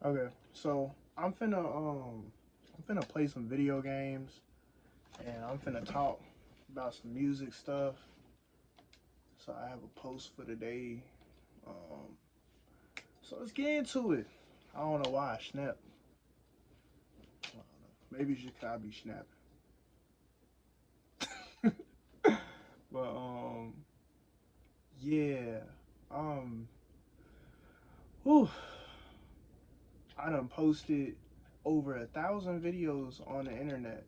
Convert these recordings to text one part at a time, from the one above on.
Okay, so I'm finna play some video games and I'm finna talk about some music stuff. So I have a post for today. Um, so let's get into it. I don't know why I snap. I don't know. Maybe it's just 'cause I be snapping. But yeah. Um, whew, I done posted over 1,000 videos on the internet.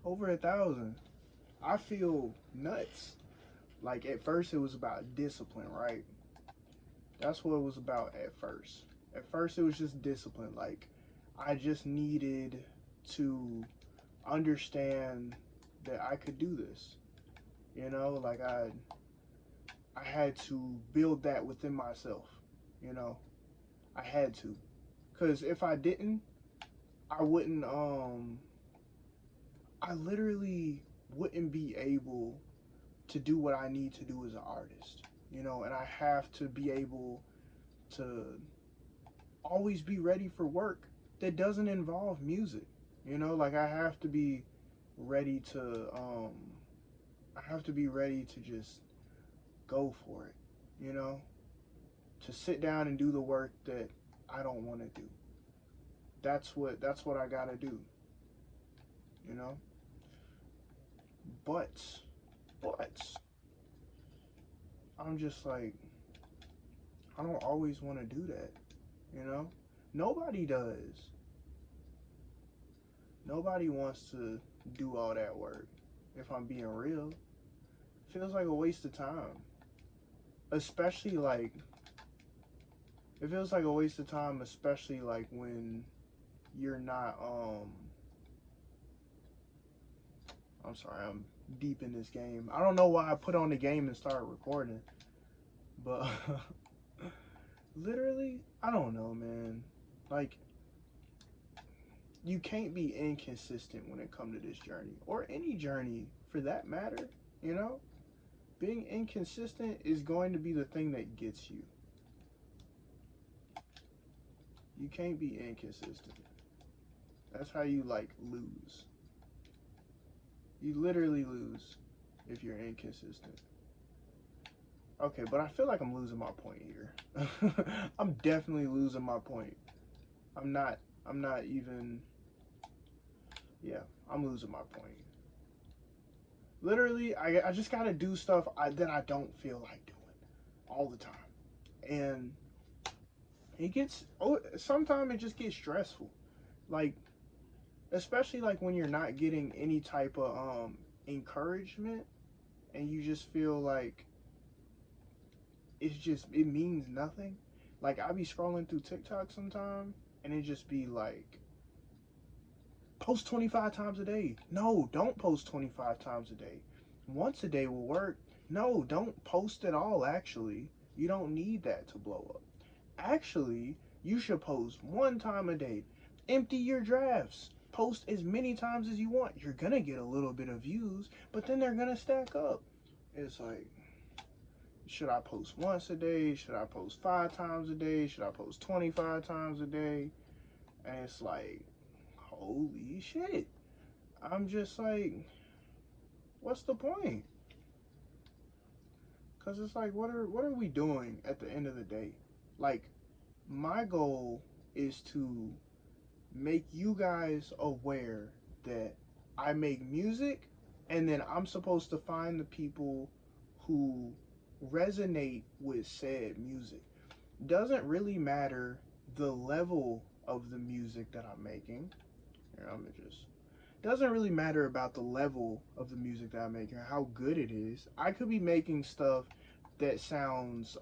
Over 1,000. I feel nuts. Like at first it was about discipline, right? That's what it was about at first. At first it was just discipline. Like I just needed to understand that I could do this. Like I had to build that within myself. You know, I had to. Cuz if I didn't, I wouldn't I literally wouldn't be able to do what I need to do as an artist. And I have to be able to always be ready for work that doesn't involve music. Like ready to um I have to be ready to just go for it, you know? To sit down and do the work that I don't want to do. That's what I got to do, you know? But I'm just like I don't always want to do that, you know? Nobody does. Nobody wants to do all that work. If I'm being real, feels like a waste of time. Especially like it feels like a waste of time, especially like when you're not I'm sorry, I'm deep in this game. I don't know why I put on the game and started recording, but literally, I don't know, man. Like you can't be inconsistent when it comes to this journey or any journey for that matter, you know? Being inconsistent is going to be the thing that gets you. You can't be inconsistent. That's how you like lose. You literally lose if you're inconsistent. Okay, but I feel like I'm losing my point here. I'm definitely losing my point. I'm not I'm not even yeah, I'm losing my point. Literally, I just gotta do stuff that I don't feel like doing all the time. And sometimes it just gets stressful. Like, especially like when you're not getting any type of encouragement and you just feel like it means nothing. Like I be scrolling through TikTok sometime and it just be like post 25 times a day. No, don't post 25 times a day. Once a day will work. No, don't post at all actually. You don't need that to blow up. Actually, you should post one time a day. Empty your drafts. Post as many times as you want. You're gonna get a little bit of views, but then they're gonna stack up. It's like, should I post once a day? Should I post 5 times a day? Should I post 25 times a day? And it's like, holy shit. I'm just like, what's the point? Cause it's like, what are we doing at the end of the day? Like, my goal is to make you guys aware that I make music, and then I'm supposed to find the people who resonate with said music. Doesn't really matter the level of the music that I'm making. Here, I'm just doesn't really matter about the level of the music that I'm making or how good it is. I could be making stuff that sounds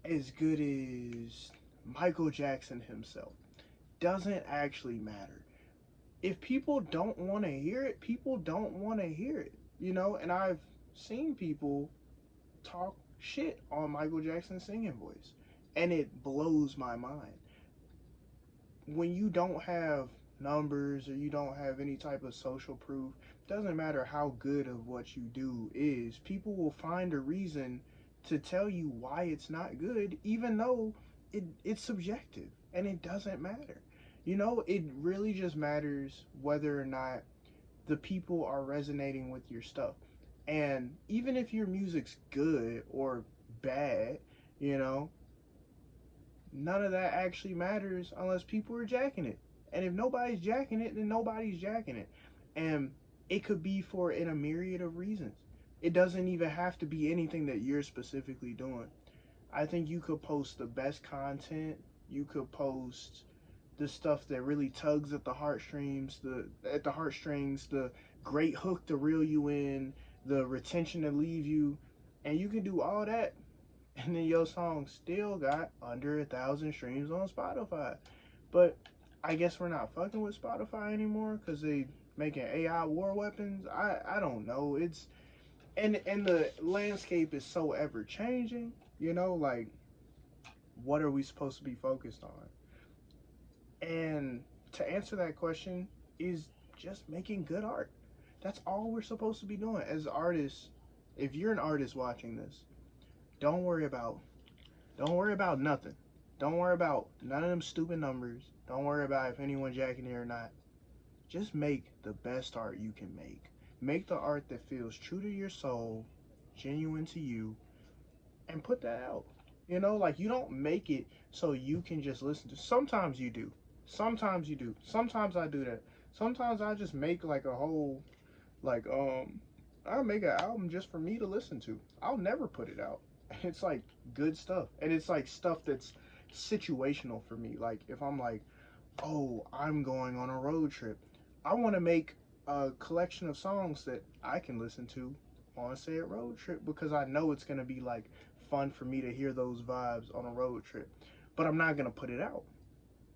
as good as Michael Jackson himself. Doesn't actually matter. If people don't want to hear it, people don't want to hear it. And I've seen people talk shit on Michael Jackson's singing voice, and it blows my mind. When you don't have numbers or you don't have any type of social proof, doesn't matter how good of what you do is, people will find a reason to tell you why it's not good, even though it's subjective and it doesn't matter. You know, it really just matters whether or not the people are resonating with your stuff. And even if your music's good or bad, you know, none of that actually matters unless people are jacking it. And if nobody's jacking it, then nobody's jacking it. And it could be for in a myriad of reasons. It doesn't even have to be anything that you're specifically doing. I think you could post the best content. You could post the stuff that really tugs at the heartstrings, the great hook to reel you in, the retention to leave you, and you can do all that, and then your song still got under 1,000 streams on Spotify. But I guess we're not fucking with Spotify anymore because they making AI war weapons. I don't know. It's and the landscape is so ever changing. You know, like what are we supposed to be focused on? And to answer that question is just making good art. That's all we're supposed to be doing as artists. If you're an artist watching this, don't worry about don't worry about nothing. Don't worry about none of them stupid numbers. Don't worry about if anyone's jacking it or not. Just make the best art you can make. Make the art that feels true to your soul, genuine to you, and put that out. You know, like you don't make it so you can just listen to. Sometimes you do. Sometimes you do. Sometimes I do that. Sometimes I just make like a whole like I'll make an album just for me to listen to. I'll never put it out. It's like good stuff. And it's like stuff that's situational for me. Like if I'm like, "Oh, I'm going on a road trip." I want to make a collection of songs that I can listen to on said road trip because I know it's going to be like fun for me to hear those vibes on a road trip. But I'm not going to put it out.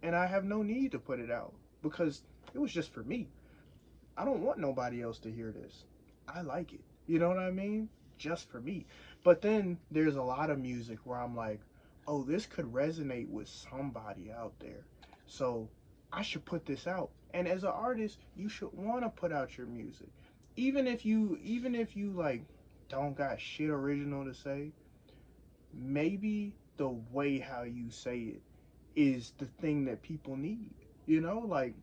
And I have no need to put it out because it was just for me. I don't want nobody else to hear this. I like it. You know what I mean? Just for me. But then there's a lot of music where I'm like, oh, this could resonate with somebody out there. So I should put this out. And as an artist, you should want to put out your music. Even if you like don't got shit original to say, maybe the way how you say it is the thing that people need. You know, like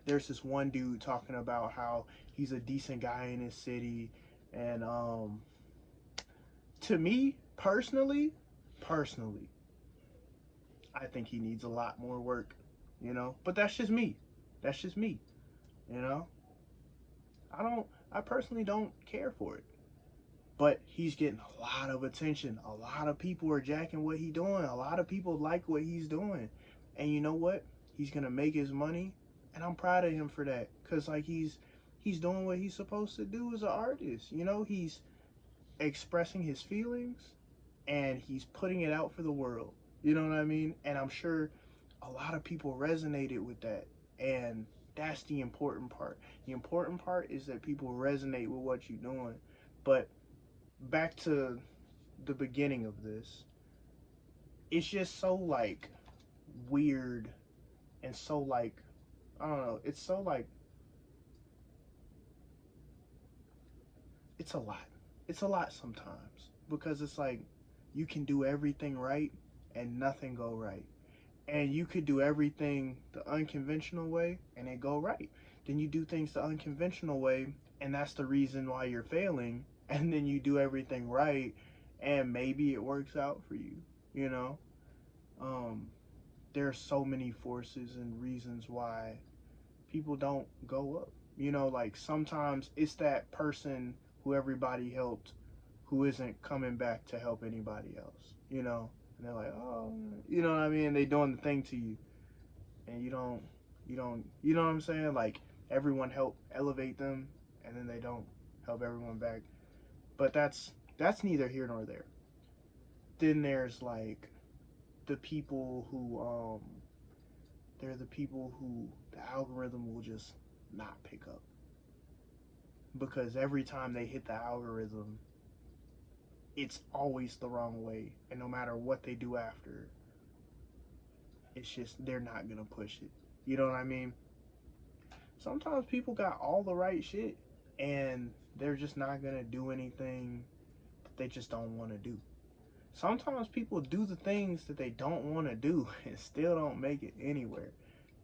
there's this one dude talking about how he's a decent guy in his city, and to me personally, I think he needs a lot more work. You know, but that's just me. That's just me. You know, I personally don't care for it. But he's getting a lot of attention. A lot of people are jacking what he's doing. A lot of people like what he's doing. And you know what? He's gonna make his money, and I'm proud of him for that. Cause like he's doing what he's supposed to do as an artist. You know, he's expressing his feelings and he's putting it out for the world. You know what I mean? And I'm sure a lot of people resonated with that. And that's the important part. The important part is that people resonate with what you're doing. But back to the beginning of this, it's just so like weird and so like I don't know, it's so like it's a lot. It's a lot sometimes because it's like you can do everything right and nothing go right. And you could do everything the unconventional way and it go right. Then you do things the unconventional way and that's the reason why you're failing. And then you do everything right and maybe it works out for you, you know? Um, there are so many forces and reasons why people don't go up. You know, like sometimes it's that person who everybody helped who isn't coming back to help anybody else, you know? And they're like, oh, you know what I mean? They doing the thing to you, and you know what I'm saying? Like everyone help elevate them, and then they don't help everyone back. But that's neither here nor there. Then there's like the people who they're the people who the algorithm will just not pick up because every time they hit the algorithm, it's always the wrong way, and no matter what they do after, it's just they're not gonna push it. You know what I mean? Sometimes people got all the right shit, and they're just not gonna do anything that they just don't want to do. Sometimes people do the things that they don't want to do and still don't make it anywhere,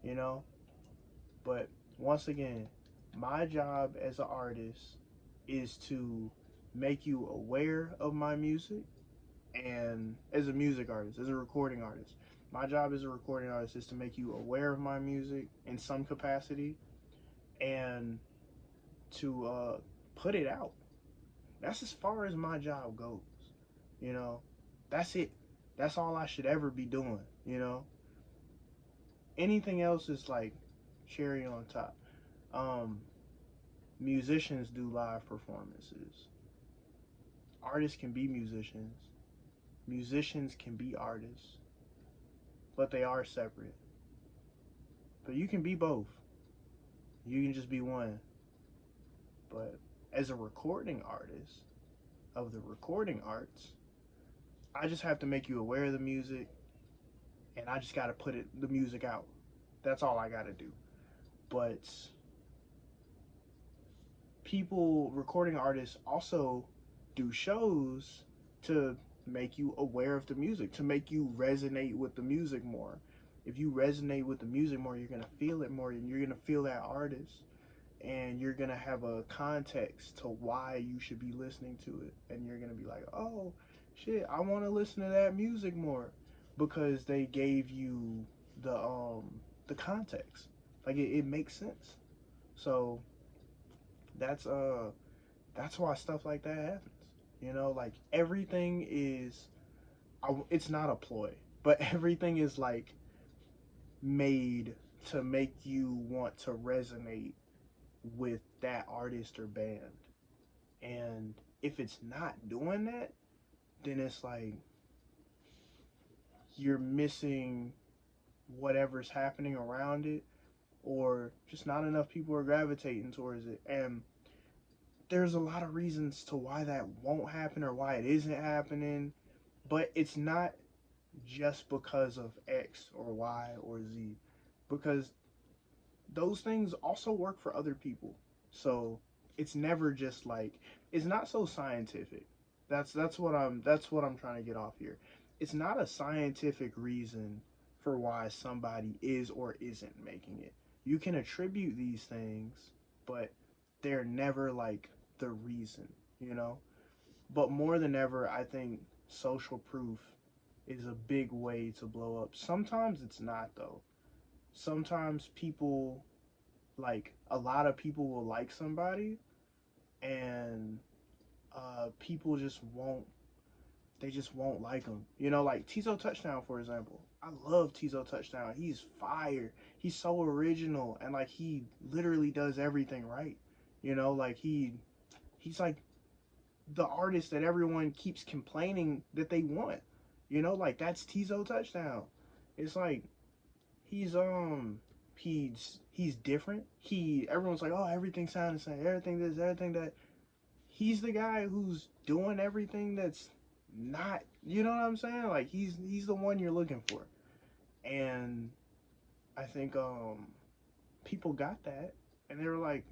you know? But once again, my job as an artist is to make you aware of my music, and as a music artist, as a recording artist. My job as a recording artist is to make you aware of my music in some capacity and to put it out. That's as far as my job goes. You know, that's it. That's all I should ever be doing. You know, anything else is like cherry on top. Um, Musicians do live performances. Artists can be musicians. Musicians can be artists, but they are separate. But you can be both. You can just be one. But as a recording artist of the recording arts, I just have to make you aware of the music, and I just got to put the music out. That's all I got to do. But people, recording artists, also do shows to make you aware of the music, to make you resonate with the music more. If you resonate with the music more, you're going to feel it more, and you're going to feel that artist, and you're going to have a context to why you should be listening to it. And you're going to be like, oh, shit, I want to listen to that music more because they gave you the context. Like it makes sense. So that's that's why stuff like that happens. You know, like everything is, it's not a ploy, but everything is like made to make you want to resonate with that artist or band. And if it's not doing that, then it's like you're missing whatever's happening around it, or just not enough people are gravitating towards it. And there's a lot of reasons to why that won't happen or why it isn't happening, but it's not just because of X or Y or Z, because those things also work for other people. So it's never just like, it's not so scientific. That's what I'm trying to get off here. It's not a scientific reason for why somebody is or isn't making it. You can attribute these things, but they're never like the reason, you know? But more than ever, I think social proof is a big way to blow up. Sometimes it's not though. Sometimes people, like a lot of people will like somebody, and people just won't, they just won't like him. You know, like Tizo Touchdown, for example. I love Tizo Touchdown. He's fire. He's so original, and like he literally does everything right. You know, like he's like the artist that everyone keeps complaining that they want. You know, like that's Tizo Touchdown. It's like he's different. Everyone's like, oh, everything sounds the same, everything this, everything that. He's the guy who's doing everything that's not, you know what I'm saying? Like he's the one you're looking for. And I think people got that, and they were like,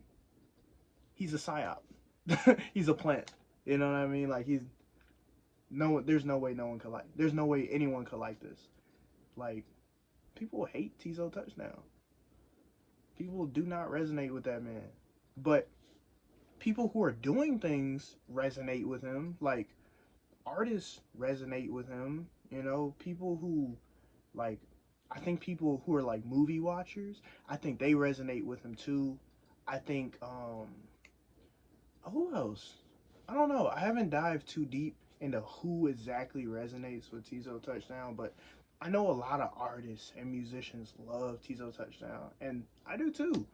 he's a psyop. He's a plant. You know what I mean? Like there's no way no one could like, there's no way anyone could like this. Like people hate Tizo Touchdown. People do not resonate with that man. But people who are doing things resonate with him. Like artists resonate with him. You know, people who like, I think people who are like movie watchers, I think they resonate with him too. I think who else? I don't know. I haven't dived too deep into who exactly resonates with Tizo Touchdown, but I know a lot of artists and musicians love Tizo Touchdown, and I do too.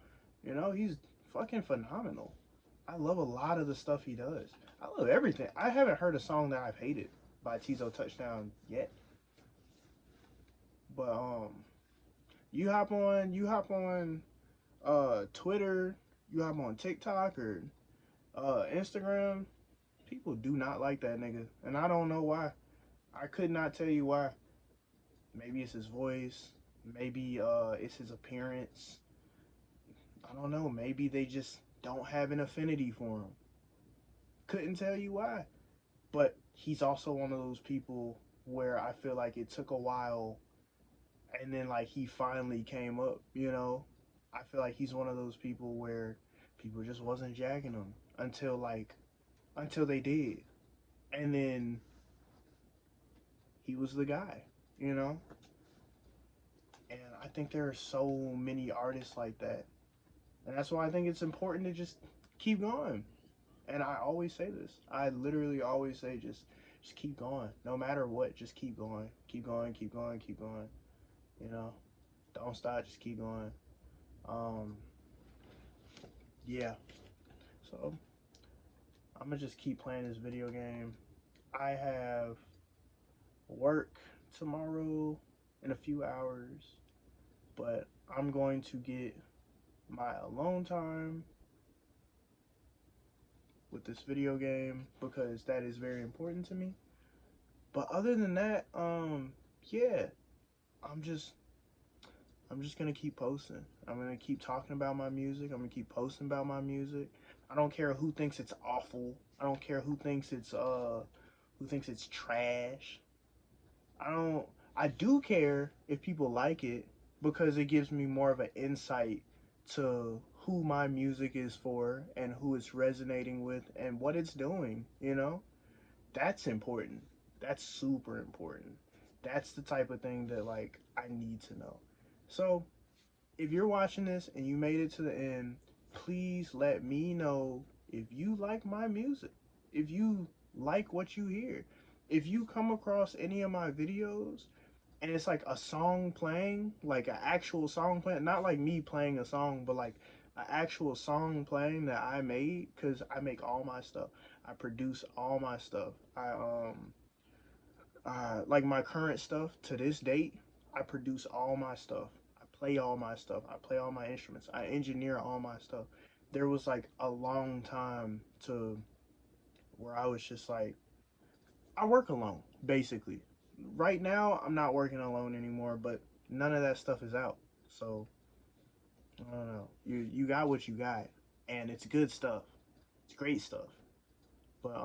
You know, he's fucking phenomenal. I love a lot of the stuff he does. I love everything. I haven't heard a song that I've hated by Tizo Touchdown yet. But you hop on Twitter, you hop on TikTok or Instagram, people do not like that nigga, and I don't know why. I could not tell you why. Maybe it's his voice. Maybe it's his appearance. I don't know. Maybe they just don't have an affinity for him. Couldn't tell you why. But he's also one of those people where I feel like it took a while and then like he finally came up, you know? I feel like he's one of those people where people just wasn't jacking him until like until they did. And then he was the guy, you know? And I think there are so many artists like that. And that's why I think it's important to just keep going. And I always say this. I literally always say just keep going. No matter what, just keep going. Keep going, keep going, keep going. You know? Don't stop, just keep going. Um yeah. So I'm gonna just keep playing this video game. I have work tomorrow in a few hours, but I'm going to get my alone time with this video game because that is very important to me. But other than that, yeah, I'm just I'm just gonna keep posting. I'm gonna keep talking about my music. I'm gonna keep posting about my music. I don't care who thinks it's awful. I don't care who thinks it's trash. I don't I do care if people like it because it gives me more of an insight to who my music is for and who it's resonating with and what it's doing, you know? That's important. That's super important. That's the type of thing that like I need to know. So, if you're watching this and you made it to the end, please let me know if you like my music. If you like what you hear. If you come across any of my videos and it's like a song playing, like an actual song playing, not like me playing a song, but like an actual song playing that I made, because I make all my stuff. I produce all my stuff. Like my current stuff to this date, I produce all my stuff. I play all my stuff. I play all my instruments. I engineer all my stuff. There was like a long time to where I was just like, I work alone, basically. Right now, I'm not working alone anymore, but none of that stuff is out. So I don't know. You got what you got, and it's good stuff. It's great stuff. But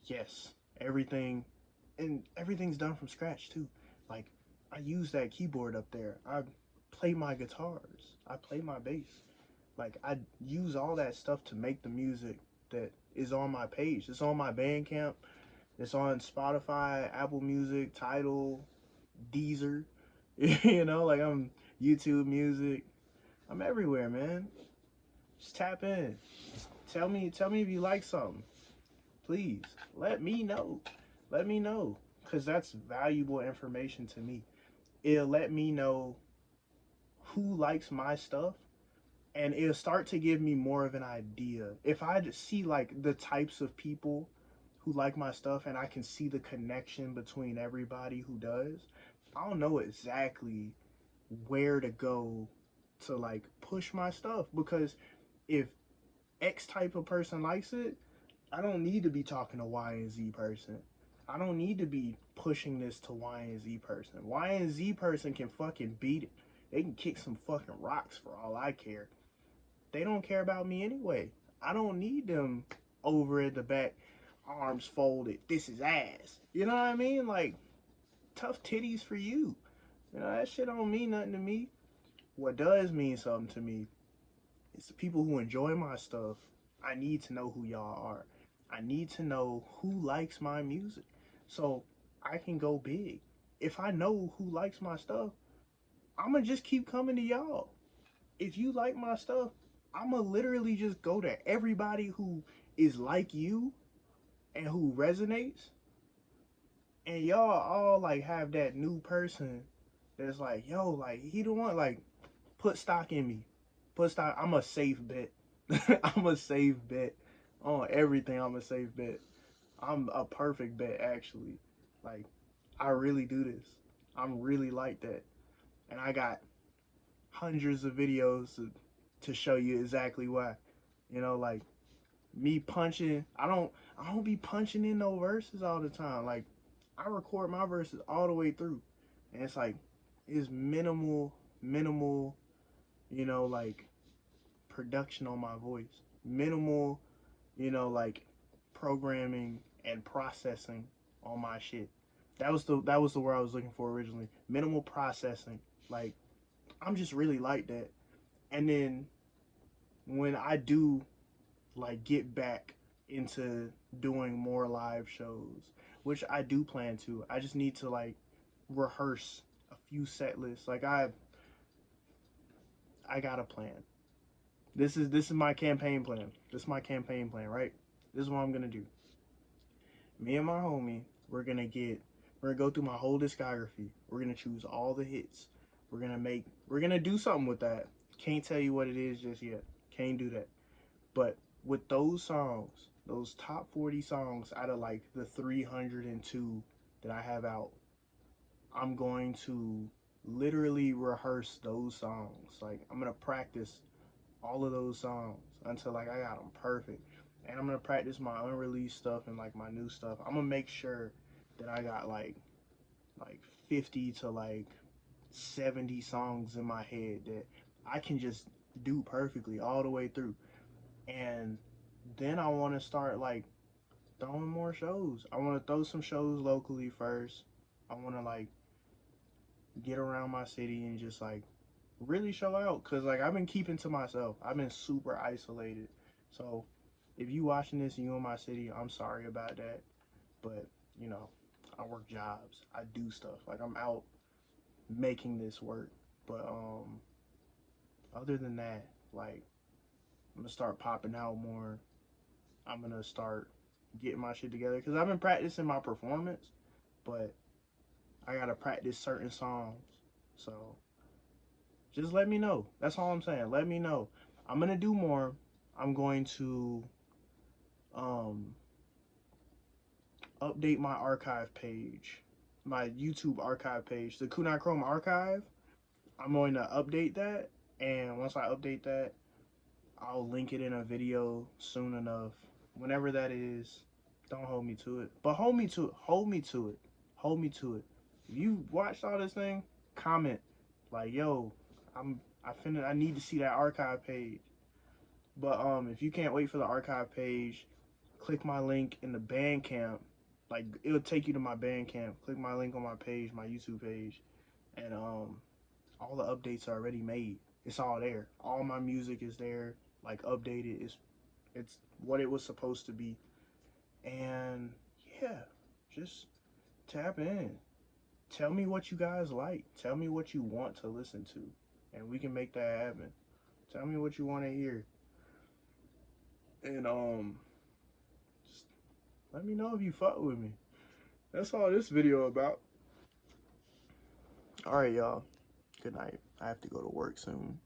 yes, everything, and everything's done from scratch too. Like I use that keyboard up there. I play my guitars. I play my bass. Like I use all that stuff to make the music that is on my page. It's on my Bandcamp. It's on Spotify, Apple Music, Tidal, Deezer. You know, like I'm YouTube Music. I'm everywhere, man. Just tap in. Tell me if you like something. Please let me know. Let me know, cause that's valuable information to me. It'll let me know who likes my stuff, and it'll start to give me more of an idea. If I just see like the types of people who like my stuff and I can see the connection between everybody who does, I'll know exactly where to go to like push my stuff, because if X type of person likes it, I don't need to be talking to Y and Z person. I don't need to be pushing this to Y and Z person. Y and Z person can fucking beat it. They can kick some fucking rocks for all I care. They don't care about me anyway. I don't need them over at the back, arms folded. This is ass. You know what I mean? Like, tough titties for you. You know, that shit don't mean nothing to me. What does mean something to me is the people who enjoy my stuff. I need to know who y'all are. I need to know who likes my music so I can go big. If I know who likes my stuff, I'm gonna just keep coming to y'all. If you like my stuff, I'm gonna literally just go to everybody who is like you and who resonates, and y'all all like have that new person that's like, yo, like he the one, like put stock in me. Put stock. I'm a safe bet. I'm a safe bet on everything. I'm a safe bet. I'm a perfect bet actually. Like I really do this. I'm really like that, and I got hundreds of videos to show you exactly why. You know, like me punching. I don't be punching in no verses all the time. Like I record my verses all the way through, and it's like it's minimal. You know, like production on my voice. Minimal. You know, like programming and processing on my shit. That was the word I was looking for originally. Minimal processing. Like, I'm just really like that. And then when I do like get back into doing more live shows, which I do plan to, I just need to like rehearse a few set lists. Like I got a plan. This is my campaign plan. This is my campaign plan, right? This is what I'm gonna do. Me and my homie, we're gonna go through my whole discography. We're gonna choose all the hits. We're gonna do something with that. Can't tell you what it is just yet. Can't do that. But with those songs, those top 40 songs out of like the 302 that I have out, I'm going to literally rehearse those songs. Like, I'm gonna practice all of those songs until like I got them perfect. And I'm gonna practice my unreleased stuff and like my new stuff. I'm gonna make sure that I got like 50 to like 70 songs in my head that I can just do perfectly all the way through. And then I want to start like throwing more shows. I want to throw some shows locally first. I want to like get around my city and just like really show out, cuz like I've been keeping to myself. I've been super isolated. So if you watching this and you in my city, I'm sorry about that. But, you know, I work jobs. I do stuff. Like, I'm out making this work. But other than that, like, I'm gonna start popping out more. I'm gonna start getting my shit together because I've been practicing my performance, but I gotta practice certain songs. So just let me know. That's all I'm saying. Let me know. I'm gonna do more. I'm going to um update my archive page, my YouTube archive page, the Kunai Chrome archive. I'm going to update that, and once I update that, I'll link it in a video soon enough. Whenever that is, don't hold me to it, but hold me to it. Hold me to it. Hold me to it. If you watched all this thing, comment like, "Yo, I need to see that archive page." But if you can't wait for the archive page, click my link in the Bandcamp. Like, it'll take you to my Bandcamp. Click my link on my page, my YouTube page, and all the updates are already made. It's all there. All my music is there, like updated. It's what it was supposed to be. And yeah, just tap in. Tell me what you guys like. Tell me what you want to listen to, and we can make that happen. Tell me what you want to hear, and just let me know if you fuck with me. That's all this video about. All right, y'all. Good night. I have to go to work soon.